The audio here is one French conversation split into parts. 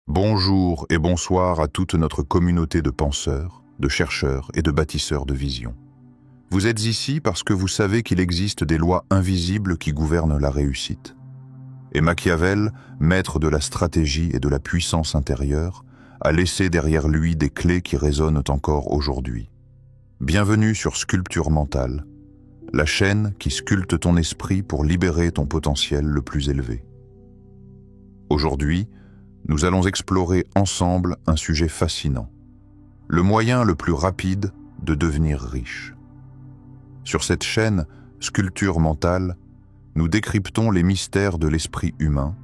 Bonjour et bonsoir à toute notre communauté de penseurs, de chercheurs et de bâtisseurs de visions. Vous êtes ici parce que vous savez qu'il existe des lois invisibles qui gouvernent la réussite. Et Machiavel, maître de la stratégie et de la puissance intérieure, a laissé derrière lui des clés qui résonnent encore aujourd'hui. Bienvenue sur Sculpture Mentale, la chaîne qui sculpte ton esprit pour libérer ton potentiel le plus élevé. Aujourd'hui, nous allons explorer ensemble un sujet fascinant, le moyen le plus rapide de devenir riche. Sur cette chaîne, Sculpture Mentale, nous décryptons les mystères de l'esprit humain,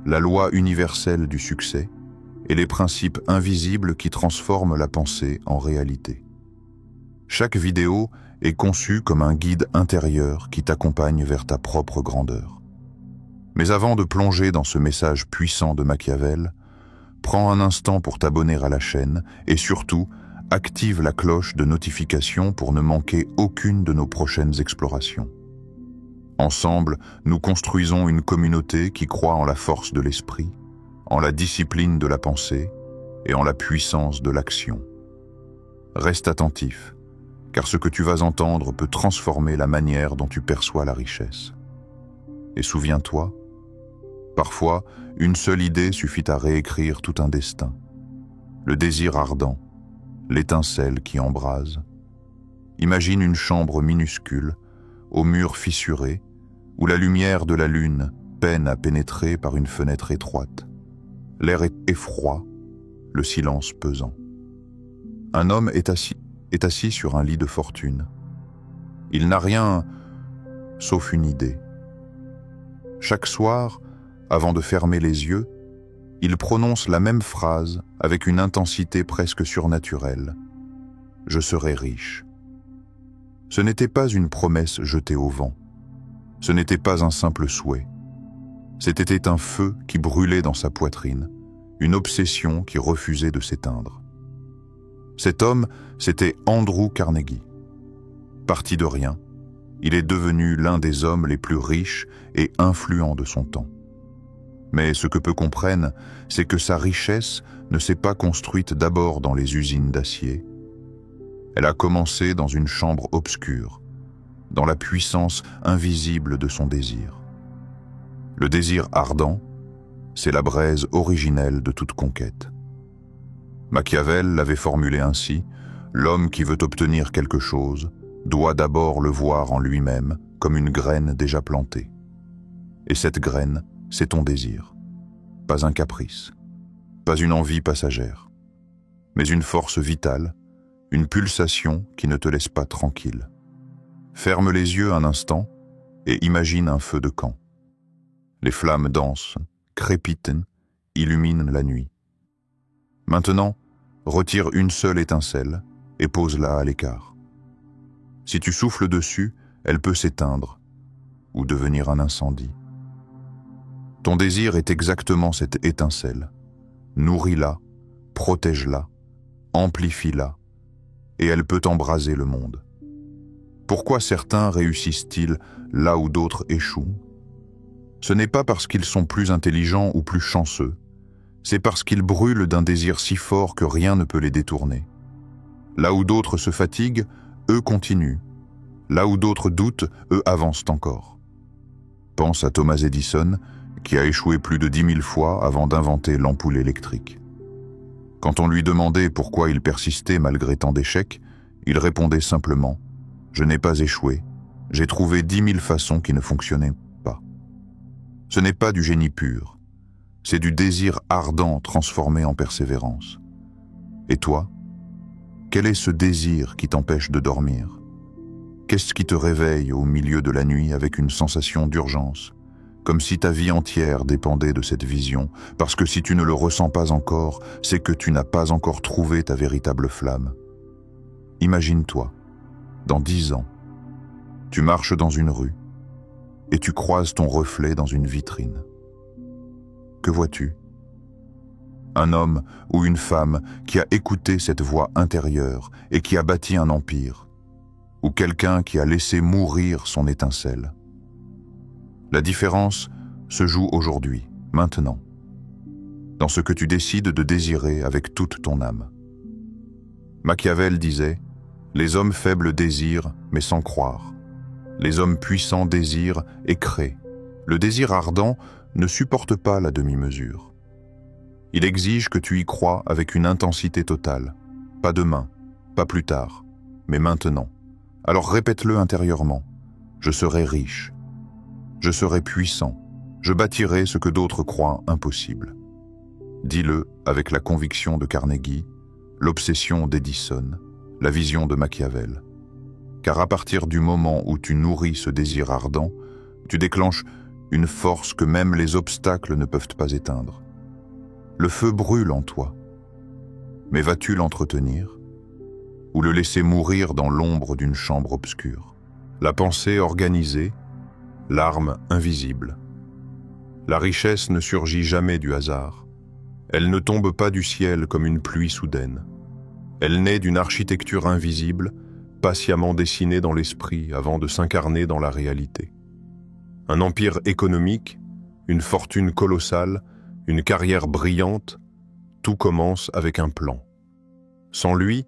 la loi universelle du succès et les principes invisibles qui transforment la pensée en réalité. Chaque vidéo est conçue comme un guide intérieur qui t'accompagne vers ta propre grandeur. Mais avant de plonger dans ce message puissant de Machiavel, prends un instant pour t'abonner à la chaîne et surtout, active la cloche de notification pour ne manquer aucune de nos prochaines explorations. Ensemble, nous construisons une communauté qui croit en la force de l'esprit, en la discipline de la pensée et en la puissance de l'action. Reste attentif, car ce que tu vas entendre peut transformer la manière dont tu perçois la richesse. Et souviens-toi, parfois, une seule idée suffit à réécrire tout un destin. Le désir ardent, l'étincelle qui embrase. Imagine une chambre minuscule, aux murs fissurés, où la lumière de la lune peine à pénétrer par une fenêtre étroite. L'air est froid, le silence pesant. Un homme est assis sur un lit de fortune. Il n'a rien sauf une idée. Chaque soir, avant de fermer les yeux, il prononce la même phrase avec une intensité presque surnaturelle. « Je serai riche ». Ce n'était pas une promesse jetée au vent. Ce n'était pas un simple souhait. C'était un feu qui brûlait dans sa poitrine, une obsession qui refusait de s'éteindre. Cet homme, c'était Andrew Carnegie. Parti de rien, il est devenu l'un des hommes les plus riches et influents de son temps. Mais ce que peu comprennent, c'est que sa richesse ne s'est pas construite d'abord dans les usines d'acier. Elle a commencé dans une chambre obscure, dans la puissance invisible de son désir. Le désir ardent, c'est la braise originelle de toute conquête. Machiavel l'avait formulé ainsi: l'homme qui veut obtenir quelque chose doit d'abord le voir en lui-même comme une graine déjà plantée. Et cette graine, c'est ton désir. Pas un caprice, pas une envie passagère, mais une force vitale, une pulsation qui ne te laisse pas tranquille. Ferme les yeux un instant et imagine un feu de camp. Les flammes dansent, crépitent, illuminent la nuit. Maintenant, retire une seule étincelle et pose-la à l'écart. Si tu souffles dessus, elle peut s'éteindre ou devenir un incendie. Ton désir est exactement cette étincelle. Nourris-la, protège-la, amplifie-la, et elle peut embraser le monde. Pourquoi certains réussissent-ils là où d'autres échouent? Ce n'est pas parce qu'ils sont plus intelligents ou plus chanceux, c'est parce qu'ils brûlent d'un désir si fort que rien ne peut les détourner. Là où d'autres se fatiguent, eux continuent. Là où d'autres doutent, eux avancent encore. Pense à Thomas Edison, qui a échoué plus de 10 000 fois avant d'inventer l'ampoule électrique. Quand on lui demandait pourquoi il persistait malgré tant d'échecs, il répondait simplement « Je n'ai pas échoué, j'ai trouvé 10 000 façons qui ne fonctionnaient pas ». Ce n'est pas du génie pur, c'est du désir ardent transformé en persévérance. Et toi, quel est ce désir qui t'empêche de dormir? Qu'est-ce qui te réveille au milieu de la nuit avec une sensation d'urgence, comme si ta vie entière dépendait de cette vision, parce que si tu ne le ressens pas encore, c'est que tu n'as pas encore trouvé ta véritable flamme. Imagine-toi, dans 10 ans, tu marches dans une rue et tu croises ton reflet dans une vitrine. Que vois-tu? Un homme ou une femme qui a écouté cette voix intérieure et qui a bâti un empire, ou quelqu'un qui a laissé mourir son étincelle. La différence se joue aujourd'hui, maintenant. dans ce que tu décides de désirer avec toute ton âme. Machiavel disait « Les hommes faibles désirent, mais sans croire. Les hommes puissants désirent et créent. Le désir ardent ne supporte pas la demi-mesure. Il exige que tu y crois avec une intensité totale. Pas demain, pas plus tard, mais maintenant. Alors répète-le intérieurement. Je serai riche. Je serai puissant. Je bâtirai ce que d'autres croient impossible. » Dis-le avec la conviction de Carnegie, l'obsession d'Edison, la vision de Machiavel. Car à partir du moment où tu nourris ce désir ardent, tu déclenches une force que même les obstacles ne peuvent pas éteindre. Le feu brûle en toi. Mais vas-tu l'entretenir ou le laisser mourir dans l'ombre d'une chambre obscure? La pensée organisée, l'arme invisible. La richesse ne surgit jamais du hasard. Elle ne tombe pas du ciel comme une pluie soudaine. Elle naît d'une architecture invisible, patiemment dessinée dans l'esprit avant de s'incarner dans la réalité. Un empire économique, une fortune colossale, une carrière brillante, tout commence avec un plan. Sans lui,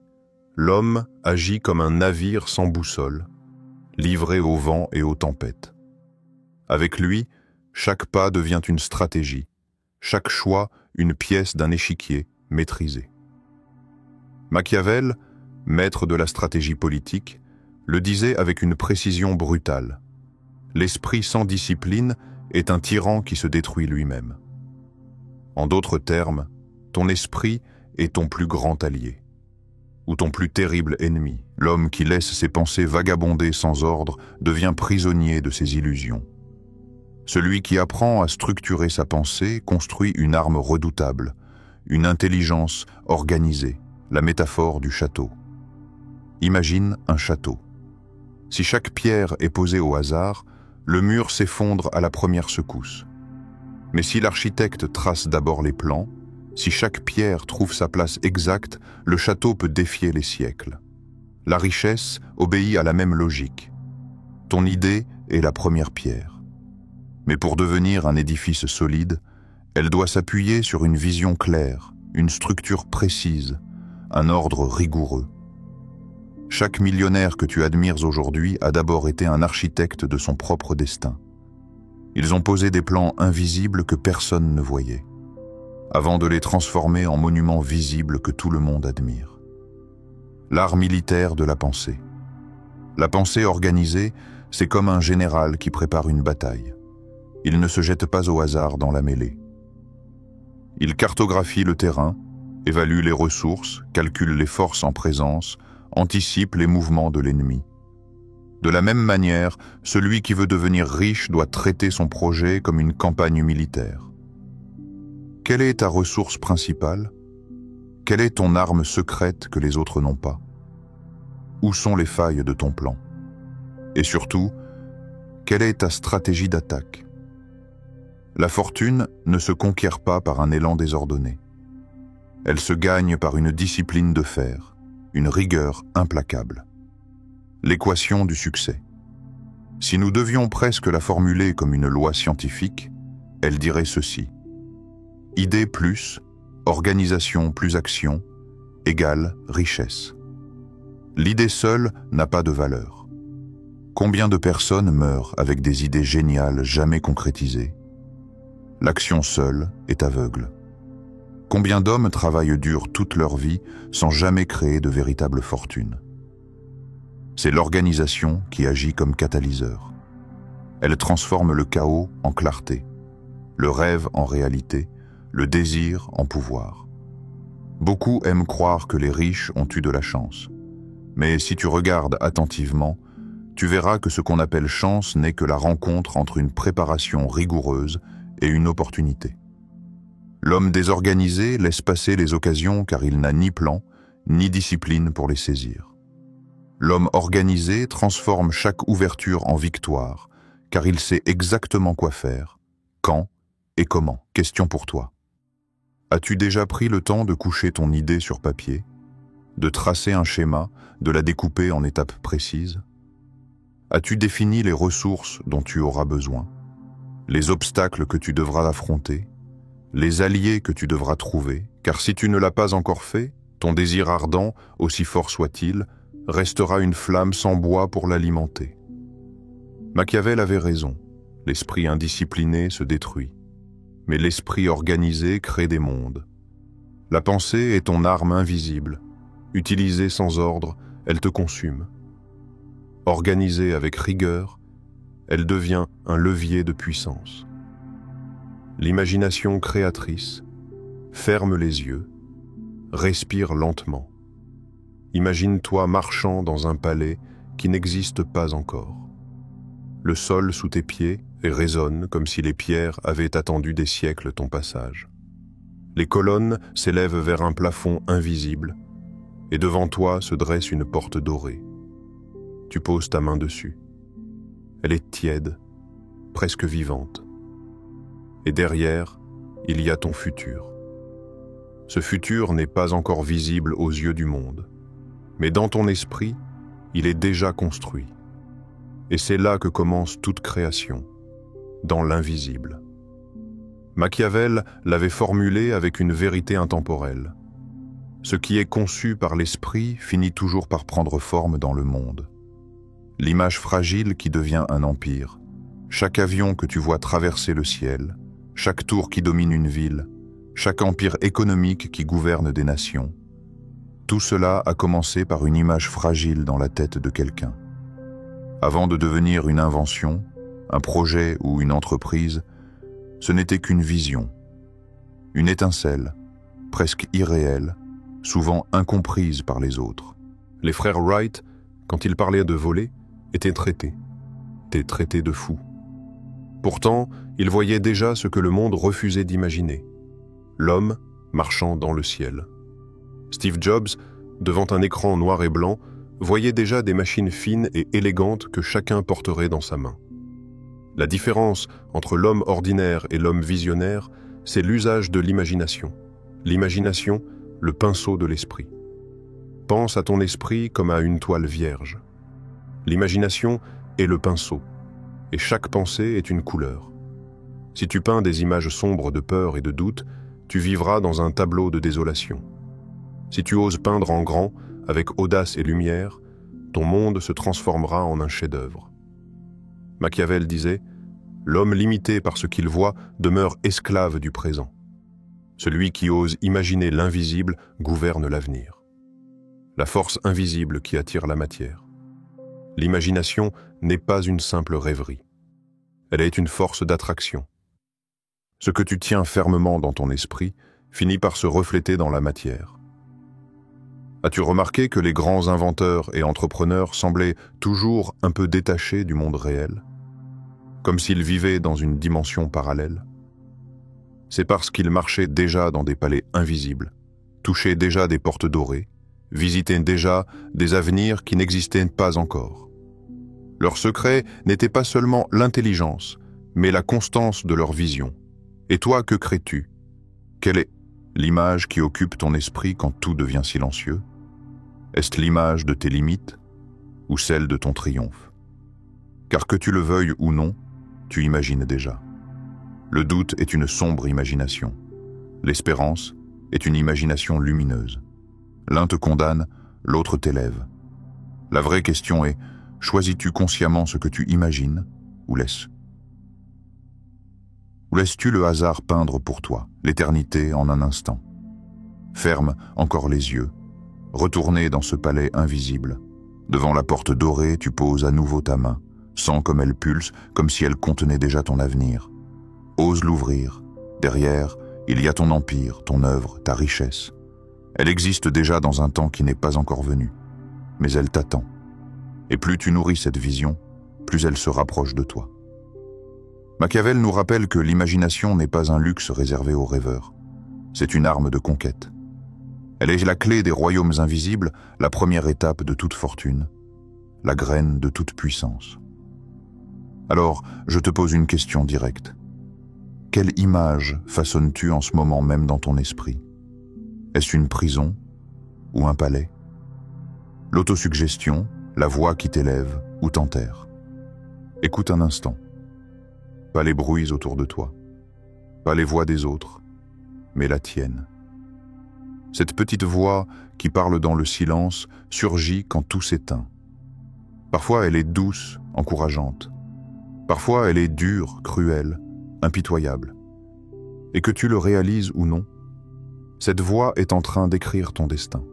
l'homme agit comme un navire sans boussole, livré au vent et aux tempêtes. Avec lui, chaque pas devient une stratégie, chaque choix une pièce d'un échiquier maîtrisé. Machiavel, maître de la stratégie politique, le disait avec une précision brutale. L'esprit sans discipline est un tyran qui se détruit lui-même. En d'autres termes, ton esprit est ton plus grand allié, ou ton plus terrible ennemi. L'homme qui laisse ses pensées vagabonder sans ordre devient prisonnier de ses illusions. Celui qui apprend à structurer sa pensée construit une arme redoutable, une intelligence organisée, la métaphore du château. Imagine un château. Si chaque pierre est posée au hasard, le mur s'effondre à la première secousse. Mais si l'architecte trace d'abord les plans, si chaque pierre trouve sa place exacte, le château peut défier les siècles. La richesse obéit à la même logique. Ton idée est la première pierre. Mais pour devenir un édifice solide, elle doit s'appuyer sur une vision claire, une structure précise, un ordre rigoureux. Chaque millionnaire que tu admires aujourd'hui a d'abord été un architecte de son propre destin. Ils ont posé des plans invisibles que personne ne voyait, avant de les transformer en monuments visibles que tout le monde admire. L'art militaire de la pensée. La pensée organisée, c'est comme un général qui prépare une bataille. Il ne se jette pas au hasard dans la mêlée. Il cartographie le terrain, évalue les ressources, calcule les forces en présence, anticipe les mouvements de l'ennemi. De la même manière, celui qui veut devenir riche doit traiter son projet comme une campagne militaire. Quelle est ta ressource principale? Quelle est ton arme secrète que les autres n'ont pas? Où sont les failles de ton plan? Et surtout, quelle est ta stratégie d'attaque? La fortune ne se conquiert pas par un élan désordonné. Elle se gagne par une discipline de fer, une rigueur implacable. L'équation du succès. Si nous devions presque la formuler comme une loi scientifique, elle dirait ceci. Idée plus, organisation plus action, égale richesse. L'idée seule n'a pas de valeur. Combien de personnes meurent avec des idées géniales jamais concrétisées? L'action seule est aveugle. Combien d'hommes travaillent dur toute leur vie sans jamais créer de véritable fortune? C'est l'organisation qui agit comme catalyseur. Elle transforme le chaos en clarté, le rêve en réalité, le désir en pouvoir. Beaucoup aiment croire que les riches ont eu de la chance. Mais si tu regardes attentivement, tu verras que ce qu'on appelle chance n'est que la rencontre entre une préparation rigoureuse et une opportunité. L'homme désorganisé laisse passer les occasions car il n'a ni plan, ni discipline pour les saisir. L'homme organisé transforme chaque ouverture en victoire, car il sait exactement quoi faire, quand et comment. Question pour toi. As-tu déjà pris le temps de coucher ton idée sur papier, de tracer un schéma, de la découper en étapes précises? As-tu défini les ressources dont tu auras besoin, les obstacles que tu devras affronter, les alliés que tu devras trouver, car si tu ne l'as pas encore fait, ton désir ardent, aussi fort soit-il, restera une flamme sans bois pour l'alimenter. Machiavel avait raison, l'esprit indiscipliné se détruit, mais l'esprit organisé crée des mondes. La pensée est ton arme invisible, utilisée sans ordre, elle te consume. Organisée avec rigueur, elle devient un levier de puissance. L'imagination créatrice ferme les yeux, respire lentement. Imagine-toi marchant dans un palais qui n'existe pas encore. Le sol sous tes pieds résonne comme si les pierres avaient attendu des siècles ton passage. Les colonnes s'élèvent vers un plafond invisible, et devant toi se dresse une porte dorée. Tu poses ta main dessus. Elle est tiède, presque vivante. Et derrière, il y a ton futur. Ce futur n'est pas encore visible aux yeux du monde, mais dans ton esprit, il est déjà construit. Et c'est là que commence toute création, dans l'invisible. Machiavel l'avait formulé avec une vérité intemporelle. Ce qui est conçu par l'esprit finit toujours par prendre forme dans le monde. L'image fragile qui devient un empire, chaque avion que tu vois traverser le ciel, chaque tour qui domine une ville, chaque empire économique qui gouverne des nations, tout cela a commencé par une image fragile dans la tête de quelqu'un. Avant de devenir une invention, un projet ou une entreprise, ce n'était qu'une vision, une étincelle, presque irréelle, souvent incomprise par les autres. Les frères Wright, quand ils parlaient de voler, étaient traités de fous. Pourtant, ils voyaient déjà ce que le monde refusait d'imaginer, l'homme marchant dans le ciel. Steve Jobs, devant un écran noir et blanc, voyait déjà des machines fines et élégantes que chacun porterait dans sa main. La différence entre l'homme ordinaire et l'homme visionnaire, c'est l'usage de l'imagination. L'imagination, le pinceau de l'esprit. Pense à ton esprit comme à une toile vierge. L'imagination est le pinceau, et chaque pensée est une couleur. Si tu peins des images sombres de peur et de doute, tu vivras dans un tableau de désolation. Si tu oses peindre en grand, avec audace et lumière, ton monde se transformera en un chef-d'œuvre. Machiavel disait « L'homme limité par ce qu'il voit demeure esclave du présent. Celui qui ose imaginer l'invisible gouverne l'avenir. » La force invisible qui attire la matière. L'imagination n'est pas une simple rêverie. Elle est une force d'attraction. Ce que tu tiens fermement dans ton esprit finit par se refléter dans la matière. As-tu remarqué que les grands inventeurs et entrepreneurs semblaient toujours un peu détachés du monde réel, comme s'ils vivaient dans une dimension parallèle? C'est parce qu'ils marchaient déjà dans des palais invisibles, touchaient déjà des portes dorées, visitaient déjà des avenirs qui n'existaient pas encore. Leur secret n'était pas seulement l'intelligence, mais la constance de leur vision. Et toi, que crées-tu? Quelle est l'image qui occupe ton esprit quand tout devient silencieux? Est-ce l'image de tes limites ou celle de ton triomphe? Car que tu le veuilles ou non, tu imagines déjà. Le doute est une sombre imagination. L'espérance est une imagination lumineuse. L'un te condamne, l'autre t'élève. La vraie question est, choisis-tu consciemment ce que tu imagines ou laisses-tu le hasard peindre pour toi, l'éternité en un instant? Ferme encore les yeux. Retourné dans ce palais invisible. Devant la porte dorée, tu poses à nouveau ta main. Sens comme elle pulse, comme si elle contenait déjà ton avenir. Ose l'ouvrir. Derrière, il y a ton empire, ton œuvre, ta richesse. Elle existe déjà dans un temps qui n'est pas encore venu. Mais elle t'attend. Et plus tu nourris cette vision, plus elle se rapproche de toi. Machiavel nous rappelle que l'imagination n'est pas un luxe réservé aux rêveurs. C'est une arme de conquête. Elle est la clé des royaumes invisibles, la première étape de toute fortune, la graine de toute puissance. Alors, je te pose une question directe. Quelle image façonnes-tu en ce moment même dans ton esprit? Est-ce une prison ou un palais? L'autosuggestion, la voix qui t'élève ou t'enterre? Écoute un instant. Pas les bruits autour de toi, pas les voix des autres, mais la tienne. Cette petite voix qui parle dans le silence surgit quand tout s'éteint. Parfois elle est douce, encourageante. Parfois elle est dure, cruelle, impitoyable. Et que tu le réalises ou non, cette voix est en train d'écrire ton destin.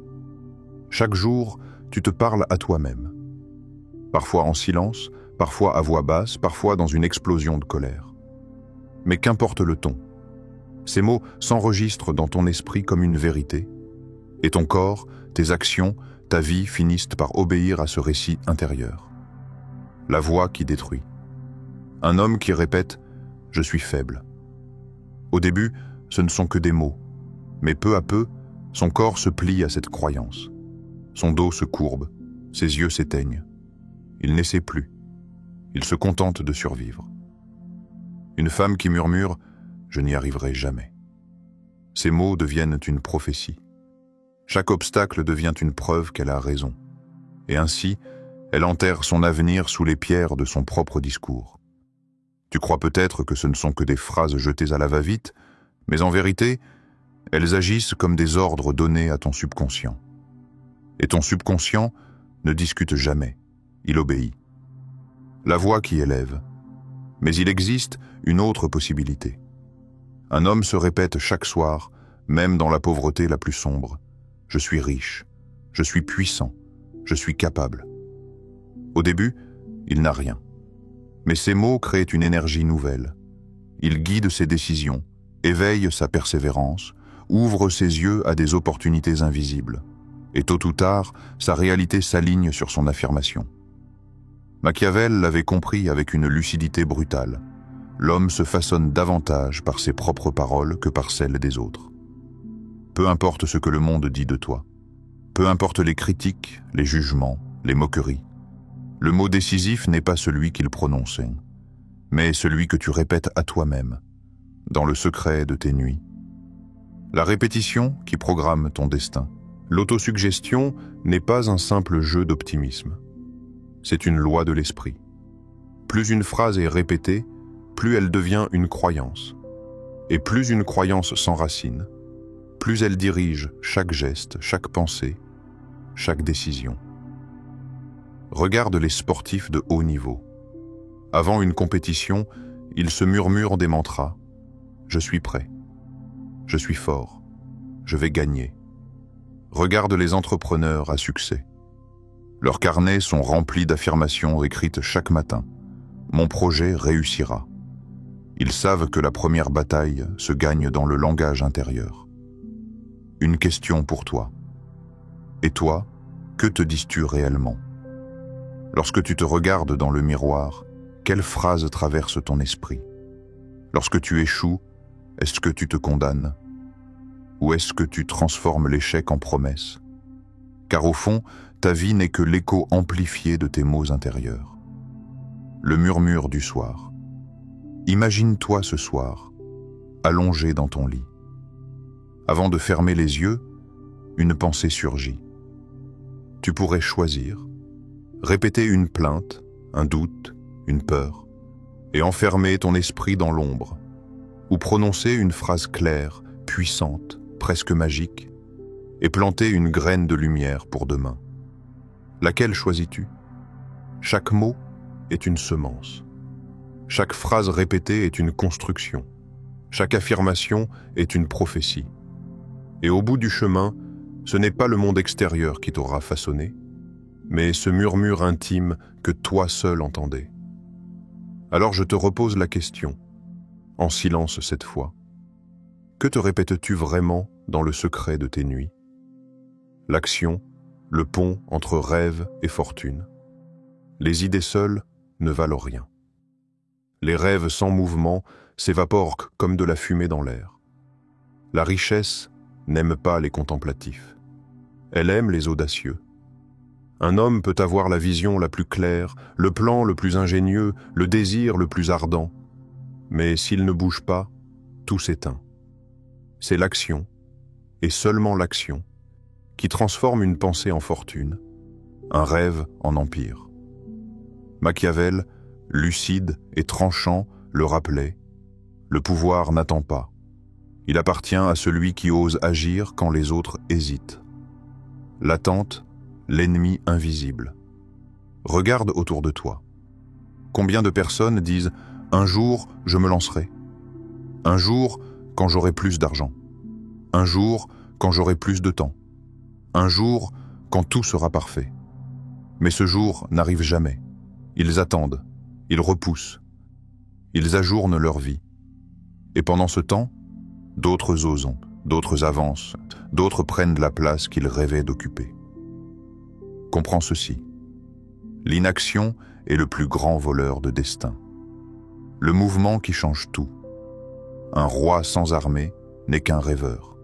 Chaque jour, tu te parles à toi-même. Parfois en silence, parfois à voix basse, parfois dans une explosion de colère. Mais qu'importe le ton, ces mots s'enregistrent dans ton esprit comme une vérité, et ton corps, tes actions, ta vie finissent par obéir à ce récit intérieur. La voix qui détruit. Un homme qui répète « Je suis faible ». Au début, ce ne sont que des mots, mais peu à peu, son corps se plie à cette croyance. Son dos se courbe, ses yeux s'éteignent. Il n'essaie plus. Il se contente de survivre. Une femme qui murmure « Je n'y arriverai jamais ». Ces mots deviennent une prophétie. Chaque obstacle devient une preuve qu'elle a raison. Et ainsi, elle enterre son avenir sous les pierres de son propre discours. Tu crois peut-être que ce ne sont que des phrases jetées à la va-vite, mais en vérité, elles agissent comme des ordres donnés à ton subconscient. Et ton subconscient ne discute jamais, il obéit. La voix qui élève. Mais il existe une autre possibilité. Un homme se répète chaque soir, même dans la pauvreté la plus sombre. Je suis riche, je suis puissant, je suis capable. Au début, il n'a rien. Mais ces mots créent une énergie nouvelle. Il guide ses décisions, éveille sa persévérance, ouvre ses yeux à des opportunités invisibles. Et tôt ou tard, sa réalité s'aligne sur son affirmation. Machiavel l'avait compris avec une lucidité brutale. L'homme se façonne davantage par ses propres paroles que par celles des autres. Peu importe ce que le monde dit de toi. Peu importe les critiques, les jugements, les moqueries. Le mot décisif n'est pas celui qu'il prononce, mais celui que tu répètes à toi-même, dans le secret de tes nuits. La répétition qui programme ton destin. L'autosuggestion n'est pas un simple jeu d'optimisme. C'est une loi de l'esprit. Plus une phrase est répétée, plus elle devient une croyance. Et plus une croyance s'enracine, plus elle dirige chaque geste, chaque pensée, chaque décision. Regarde les sportifs de haut niveau. Avant une compétition, ils se murmurent des mantras. Je suis prêt. Je suis fort. Je vais gagner. Regarde les entrepreneurs à succès. Leurs carnets sont remplis d'affirmations écrites chaque matin. Mon projet réussira. Ils savent que la première bataille se gagne dans le langage intérieur. Une question pour toi. Et toi, que te dis-tu réellement? Lorsque tu te regardes dans le miroir, quelle phrase traverse ton esprit? Lorsque tu échoues, est-ce que tu te condamnes? Ou est-ce que tu transformes l'échec en promesse? Car au fond, ta vie n'est que l'écho amplifié de tes mots intérieurs. Le murmure du soir. Imagine-toi ce soir, allongé dans ton lit. Avant de fermer les yeux, une pensée surgit. Tu pourrais choisir, répéter une plainte, un doute, une peur, et enfermer ton esprit dans l'ombre, ou prononcer une phrase claire, puissante, presque magique, et planter une graine de lumière pour demain. Laquelle choisis-tu? Chaque mot est une semence. Chaque phrase répétée est une construction. Chaque affirmation est une prophétie. Et au bout du chemin, ce n'est pas le monde extérieur qui t'aura façonné, mais ce murmure intime que toi seul entendais. Alors je te repose la question, en silence cette fois. Que te répètes-tu vraiment dans le secret de tes nuits? L'action, le pont entre rêve et fortune. Les idées seules ne valent rien. Les rêves sans mouvement s'évaporent comme de la fumée dans l'air. La richesse n'aime pas les contemplatifs. Elle aime les audacieux. Un homme peut avoir la vision la plus claire, le plan le plus ingénieux, le désir le plus ardent. Mais s'il ne bouge pas, tout s'éteint. C'est l'action, et seulement l'action, qui transforme une pensée en fortune, un rêve en empire. Machiavel, lucide et tranchant, le rappelait, le pouvoir n'attend pas. Il appartient à celui qui ose agir quand les autres hésitent. L'attente, l'ennemi invisible. Regarde autour de toi. Combien de personnes disent « Un jour, je me lancerai. Un jour, quand j'aurai plus d'argent. Un jour, quand j'aurai plus de temps. Un jour, quand tout sera parfait. » Mais ce jour n'arrive jamais. Ils attendent, ils repoussent, ils ajournent leur vie. Et pendant ce temps, d'autres osent, d'autres avancent, d'autres prennent la place qu'ils rêvaient d'occuper. Comprends ceci. L'inaction est le plus grand voleur de destin. Le mouvement qui change tout. Un roi sans armée n'est qu'un rêveur.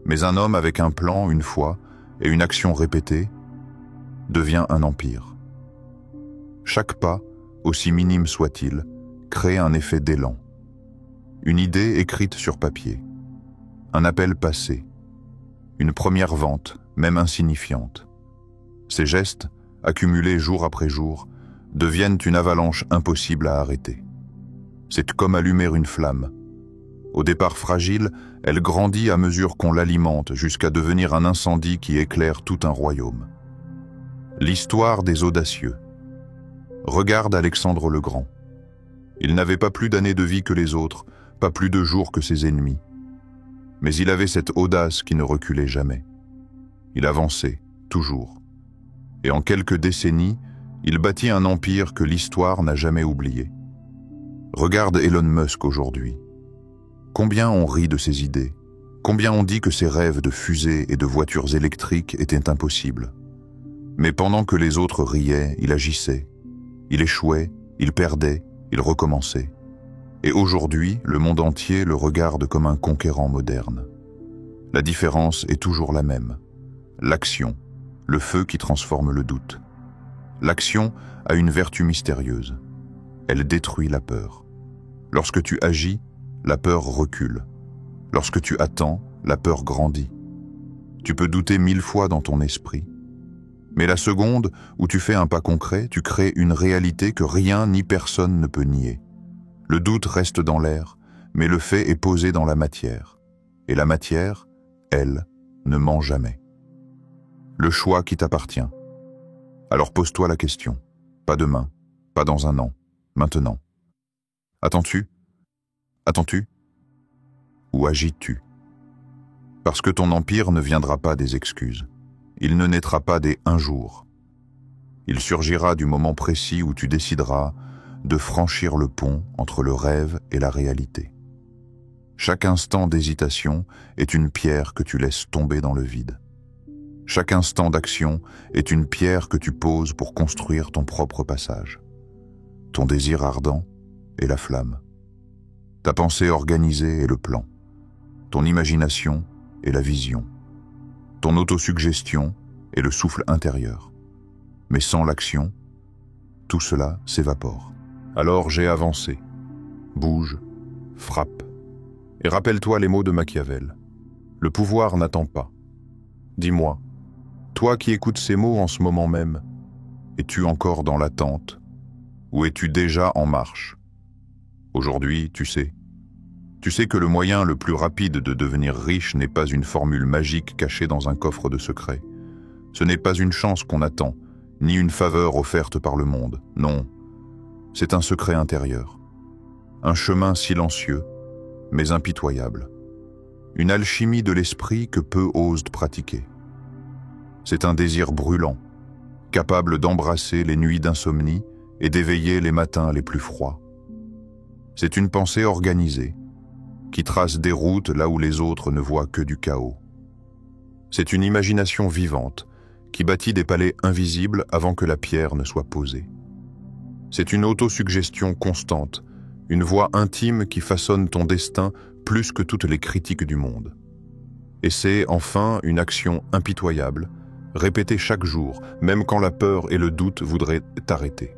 Mais un homme avec un plan une fois et une action répétée devient un empire. Chaque pas, aussi minime soit-il, crée un effet d'élan. Une idée écrite sur papier. Un appel passé. Une première vente, même insignifiante. Ces gestes, accumulés jour après jour, deviennent une avalanche impossible à arrêter. C'est comme allumer une flamme. Au départ fragile, elle grandit à mesure qu'on l'alimente jusqu'à devenir un incendie qui éclaire tout un royaume. L'histoire des audacieux. Regarde Alexandre le Grand. Il n'avait pas plus d'années de vie que les autres, pas plus de jours que ses ennemis. Mais il avait cette audace qui ne reculait jamais. Il avançait, toujours. Et en quelques décennies, il bâtit un empire que l'histoire n'a jamais oublié. Regarde Elon Musk aujourd'hui. Combien on rit de ses idées, combien on dit que ses rêves de fusées et de voitures électriques étaient impossibles. Mais pendant que les autres riaient, il agissait. Il échouait, il perdait, il recommençait. Et aujourd'hui, le monde entier le regarde comme un conquérant moderne. La différence est toujours la même. L'action, le feu qui transforme le doute. L'action a une vertu mystérieuse. Elle détruit la peur. Lorsque tu agis, la peur recule. Lorsque tu attends, la peur grandit. Tu peux douter 1000 fois dans ton esprit. Mais la seconde où tu fais un pas concret, tu crées une réalité que rien ni personne ne peut nier. Le doute reste dans l'air, mais le fait est posé dans la matière. Et la matière, elle, ne ment jamais. Le choix qui t'appartient. Alors pose-toi la question. Pas demain, pas dans un an, maintenant. Attends-tu? Attends-tu? Ou agis-tu? Parce que ton empire ne viendra pas des excuses. Il ne naîtra pas des un jour. Il surgira du moment précis où tu décideras de franchir le pont entre le rêve et la réalité. Chaque instant d'hésitation est une pierre que tu laisses tomber dans le vide. Chaque instant d'action est une pierre que tu poses pour construire ton propre passage. Ton désir ardent est la flamme. Ta pensée organisée est le plan. Ton imagination est la vision. Ton autosuggestion est le souffle intérieur. Mais sans l'action, tout cela s'évapore. Alors j'ai avancé. Bouge, frappe. Et rappelle-toi les mots de Machiavel. Le pouvoir n'attend pas. Dis-moi, toi qui écoutes ces mots en ce moment même, es-tu encore dans l'attente ou es-tu déjà en marche? Aujourd'hui, tu sais. Tu sais que le moyen le plus rapide de devenir riche n'est pas une formule magique cachée dans un coffre de secret. Ce n'est pas une chance qu'on attend, ni une faveur offerte par le monde. Non, c'est un secret intérieur. Un chemin silencieux, mais impitoyable. Une alchimie de l'esprit que peu osent pratiquer. C'est un désir brûlant, capable d'embrasser les nuits d'insomnie et d'éveiller les matins les plus froids. C'est une pensée organisée, qui trace des routes là où les autres ne voient que du chaos. C'est une imagination vivante, qui bâtit des palais invisibles avant que la pierre ne soit posée. C'est une autosuggestion constante, une voix intime qui façonne ton destin plus que toutes les critiques du monde. Et c'est enfin une action impitoyable, répétée chaque jour, même quand la peur et le doute voudraient t'arrêter.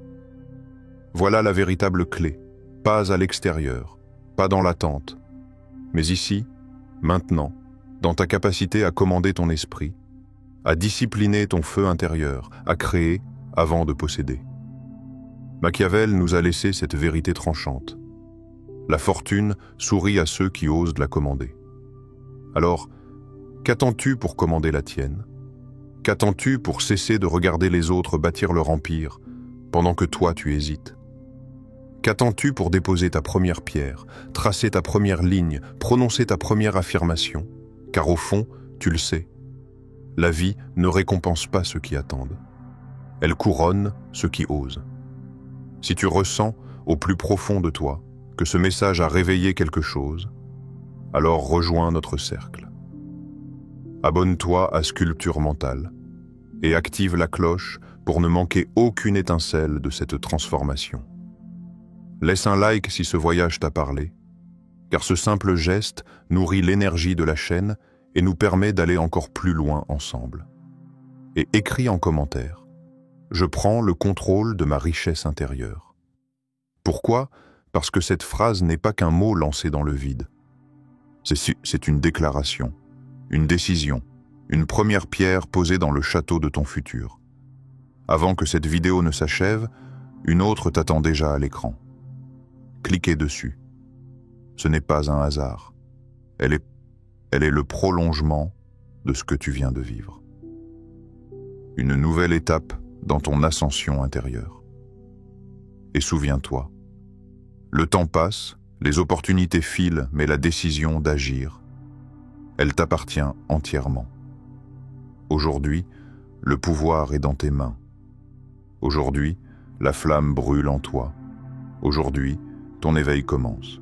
Voilà la véritable clé, pas à l'extérieur, pas dans l'attente, mais ici, maintenant, dans ta capacité à commander ton esprit, à discipliner ton feu intérieur, à créer avant de posséder. Machiavel nous a laissé cette vérité tranchante. La fortune sourit à ceux qui osent la commander. Alors, qu'attends-tu pour commander la tienne? Qu'attends-tu pour cesser de regarder les autres bâtir leur empire, pendant que toi tu hésites? Qu'attends-tu pour déposer ta première pierre, tracer ta première ligne, prononcer ta première affirmation? Car au fond, tu le sais, la vie ne récompense pas ceux qui attendent. Elle couronne ceux qui osent. Si tu ressens, au plus profond de toi, que ce message a réveillé quelque chose, alors rejoins notre cercle. Abonne-toi à Sculpture Mentale et active la cloche pour ne manquer aucune étincelle de cette transformation. Laisse un like si ce voyage t'a parlé, car ce simple geste nourrit l'énergie de la chaîne et nous permet d'aller encore plus loin ensemble. Et écris en commentaire: je prends le contrôle de ma richesse intérieure. Pourquoi? Parce que cette phrase n'est pas qu'un mot lancé dans le vide. C'est une déclaration, une décision, une première pierre posée dans le château de ton futur. Avant que cette vidéo ne s'achève, une autre t'attend déjà à l'écran. Cliquez dessus. Ce n'est pas un hasard. Elle est le prolongement de ce que tu viens de vivre. Une nouvelle étape dans ton ascension intérieure. Et souviens-toi, le temps passe, les opportunités filent, mais la décision d'agir, elle t'appartient entièrement. Aujourd'hui, le pouvoir est dans tes mains. Aujourd'hui, la flamme brûle en toi. Aujourd'hui, ton éveil commence.